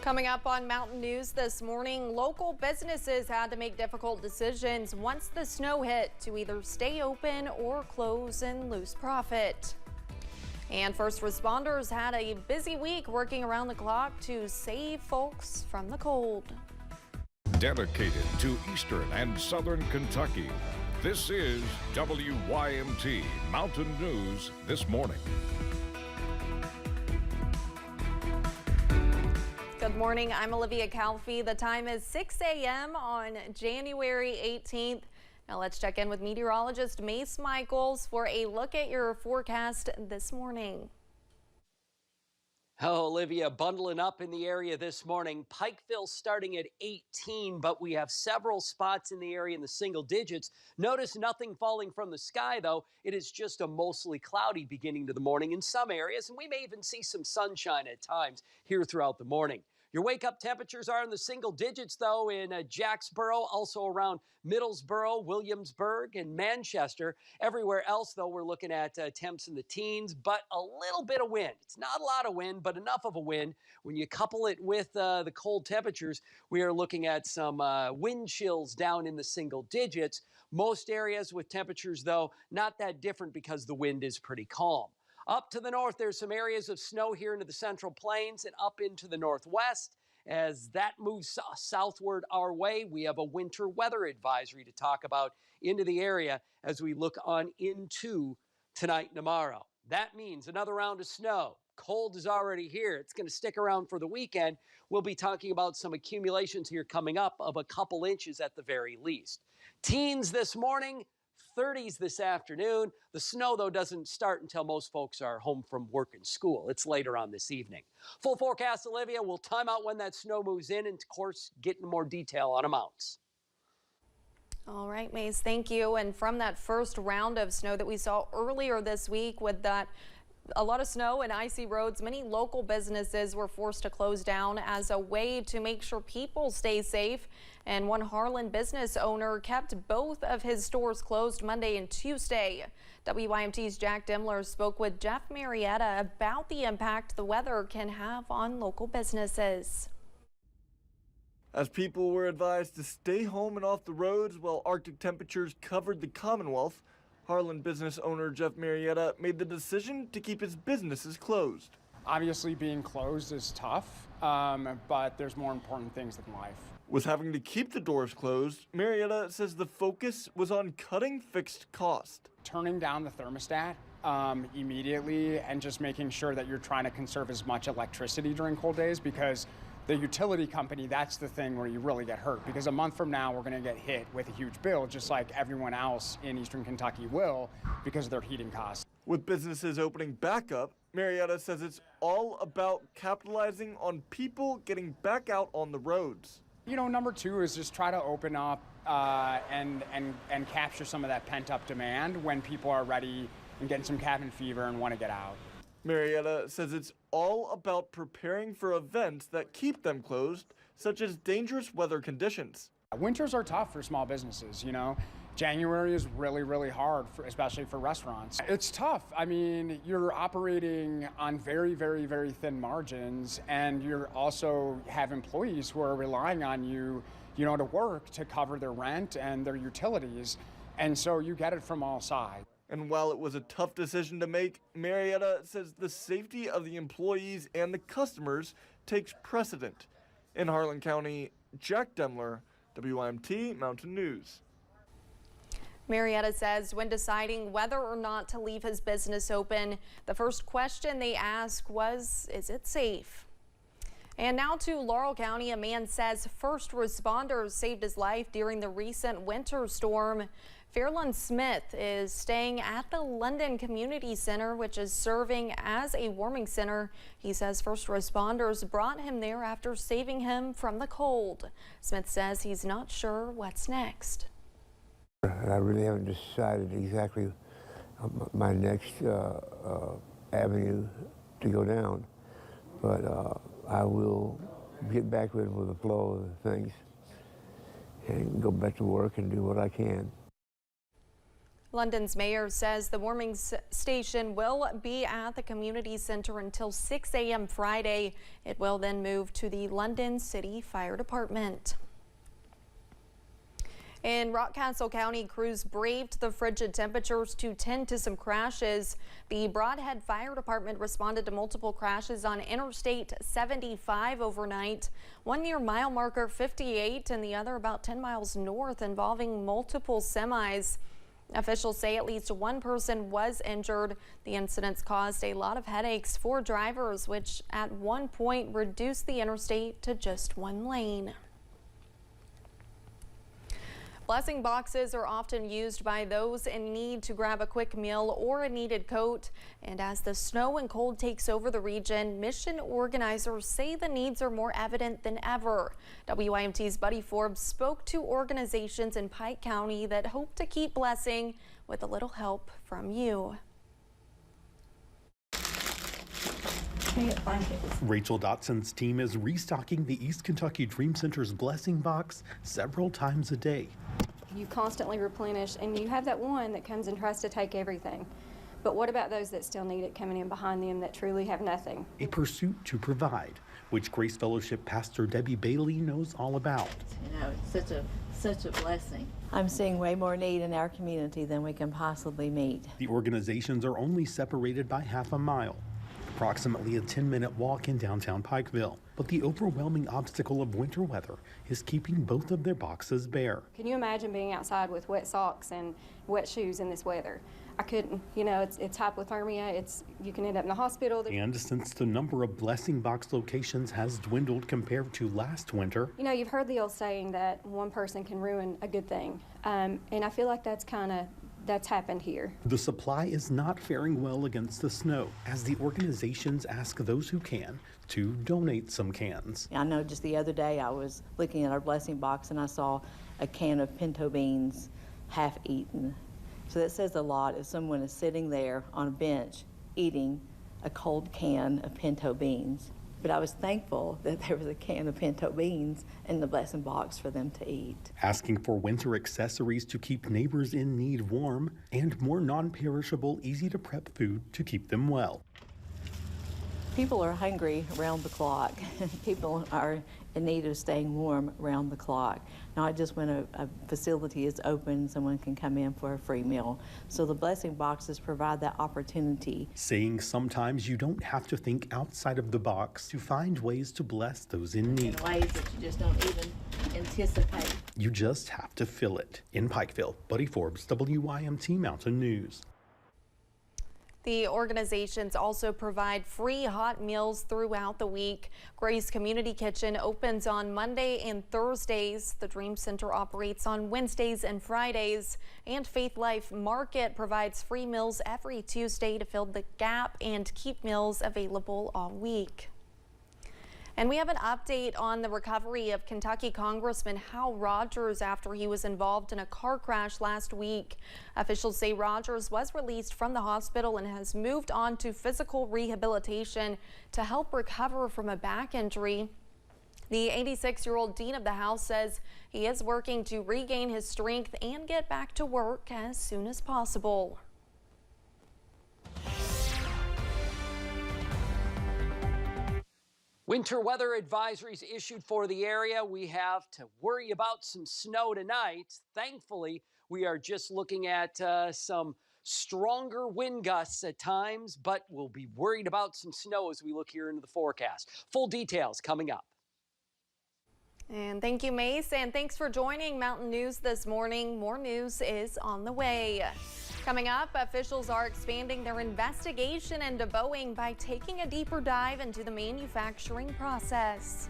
Coming up on Mountain News this morning, local businesses had to make difficult decisions once the snow hit to either stay open or close and lose profit. And first responders had a busy week working around the clock to save folks from the cold. Dedicated to Eastern and Southern Kentucky, this is WYMT Mountain News this morning. Good morning, I'm Olivia Calfee. The time is 6 a.m. on January 18th. Now let's check in with meteorologist Mace Michaels for a look at your forecast this morning. Oh, Olivia, bundling up in the area this morning. Pikeville starting at 18, but we have several spots in the area in the single digits. Notice nothing falling from the sky, though. It is just a mostly cloudy beginning to the morning in some areas, and we may even see some sunshine at times here throughout the morning. Your wake-up temperatures are in the single digits, though, in Jacksboro, also around Middlesboro, Williamsburg, and Manchester. Everywhere else, though, we're looking at temps in the teens, but a little bit of wind. It's not a lot of wind, but enough of a wind. When you couple it with the cold temperatures, we are looking at some wind chills down in the single digits. Most areas with temperatures, though, not that different because the wind is pretty calm. Up to the north, there's some areas of snow here into the Central Plains and up into the Northwest. As that moves southward our way, we have a winter weather advisory to talk about into the area as we look on into tonight and tomorrow. That means another round of snow. Cold is already here. It's going to stick around for the weekend. We'll be talking about some accumulations here coming up of a couple inches at the very least. Teens this morning, 30s this afternoon. The snow, though, doesn't start until most folks are home from work and school. It's later on this evening. Full forecast, Olivia. We'll time out when that snow moves in and, of course, get into more detail on amounts. All right, Mace, thank you. And from that first round of snow that we saw earlier this week with that a lot of snow and icy roads, many local businesses were forced to close down as a way to make sure people stay safe. And one Harlan business owner kept both of his stores closed Monday and Tuesday. WYMT's Jack Demler spoke with Jeff Marietta about the impact the weather can have on local businesses. As people were advised to stay home and off the roads while Arctic temperatures covered the Commonwealth, Harlan business owner Jeff Marietta made the decision to keep his businesses closed. Obviously, being closed is tough, but there's more important things in life. With having to keep the doors closed, Marietta says the focus was on cutting fixed cost. Turning down the thermostat immediately and just making sure that you're trying to conserve as much electricity during cold days, because the utility company, that's the thing where you really get hurt, because a month from now we're going to get hit with a huge bill just like everyone else in Eastern Kentucky will because of their heating costs. With businesses opening back up, Marietta says it's all about capitalizing on people getting back out on the roads. You know, number two is just try to open up and capture some of that pent-up demand when people are ready and getting some cabin fever and want to get out. Marietta says it's all about preparing for events that keep them closed, such as dangerous weather conditions. Winters are tough for small businesses, you know. January is really, really hard, especially for restaurants. It's tough. I mean, you're operating on very, very, very thin margins, and you also have employees who are relying on you, you know, to work to cover their rent and their utilities. And so you get it from all sides. And while it was a tough decision to make, Marietta says the safety of the employees and the customers takes precedent. In Harlan County, Jack Demler, WYMT Mountain News. Marietta says when deciding whether or not to leave his business open, the first question they asked was, is it safe? And now to Laurel County, a man says first responders saved his life during the recent winter storm. Fairland Smith is staying at the London Community Center, which is serving as a warming center. He says first responders brought him there after saving him from the cold. Smith says he's not sure what's next. I really haven't decided exactly my next avenue to go down, but I will get back with the flow of things and go back to work and do what I can. London's mayor says the warming station will be at the community center until 6 a.m. Friday. It will then move to the London City Fire Department. In Rockcastle County, crews braved the frigid temperatures to tend to some crashes. The Brodhead Fire Department responded to multiple crashes on Interstate 75 overnight, one near mile marker 58 and the other about 10 miles north, involving multiple semis. Officials say at least one person was injured. The incidents caused a lot of headaches for drivers, which at one point reduced the interstate to just one lane. Blessing boxes are often used by those in need to grab a quick meal or a needed coat. And as the snow and cold takes over the region, mission organizers say the needs are more evident than ever. WYMT's Buddy Forbes spoke to organizations in Pike County that hope to keep blessing with a little help from you. Rachel Dotson's team is restocking the East Kentucky Dream Center's blessing box several times a day. You constantly replenish, and you have that one that comes and tries to take everything. But what about those that still need it coming in behind them that truly have nothing? A pursuit to provide, which Grace Fellowship Pastor Debbie Bailey knows all about. You know, it's such a blessing. I'm seeing way more need in our community than we can possibly meet. The organizations are only separated by half a mile, approximately a 10-minute walk in downtown Pikeville. But the overwhelming obstacle of winter weather is keeping both of their boxes bare. Can you imagine being outside with wet socks and wet shoes in this weather? I couldn't. You know, it's hypothermia. You can end up in the hospital. And since the number of blessing box locations has dwindled compared to last winter. You know, you've heard the old saying that one person can ruin a good thing. And I feel like that's happened here. The supply is not faring well against the snow, as the organizations ask those who can to donate some cans. I know just the other day I was looking at our blessing box and I saw a can of pinto beans half eaten. So that says a lot if someone is sitting there on a bench eating a cold can of pinto beans. But I was thankful that there was a can of pinto beans in the blessing box for them to eat. Asking for winter accessories to keep neighbors in need warm and more non-perishable, easy-to-prep food to keep them well. People are hungry around the clock. People are in need of staying warm around the clock. Not just when a facility is open, someone can come in for a free meal. So the blessing boxes provide that opportunity. Saying sometimes you don't have to think outside of the box to find ways to bless those in need. In ways that you just don't even anticipate. You just have to fill it. In Pikeville, Buddy Forbes, WYMT Mountain News. The organizations also provide free hot meals throughout the week. Grace Community Kitchen opens on Monday and Thursdays. The Dream Center operates on Wednesdays and Fridays. And Faith Life Market provides free meals every Tuesday to fill the gap and keep meals available all week. And we have an update on the recovery of Kentucky Congressman Hal Rogers after he was involved in a car crash last week. Officials say Rogers was released from the hospital and has moved on to physical rehabilitation to help recover from a back injury. The 86-year-old Dean of the House says he is working to regain his strength and get back to work as soon as possible. Winter weather advisories issued for the area. We have to worry about some snow tonight. Thankfully, we are just looking at some stronger wind gusts at times, but we'll be worried about some snow as we look here into the forecast. Full details coming up. And thank you, Mace, and thanks for joining Mountain News this morning. More news is on the way. Coming up, officials are expanding their investigation into Boeing by taking a deeper dive into the manufacturing process.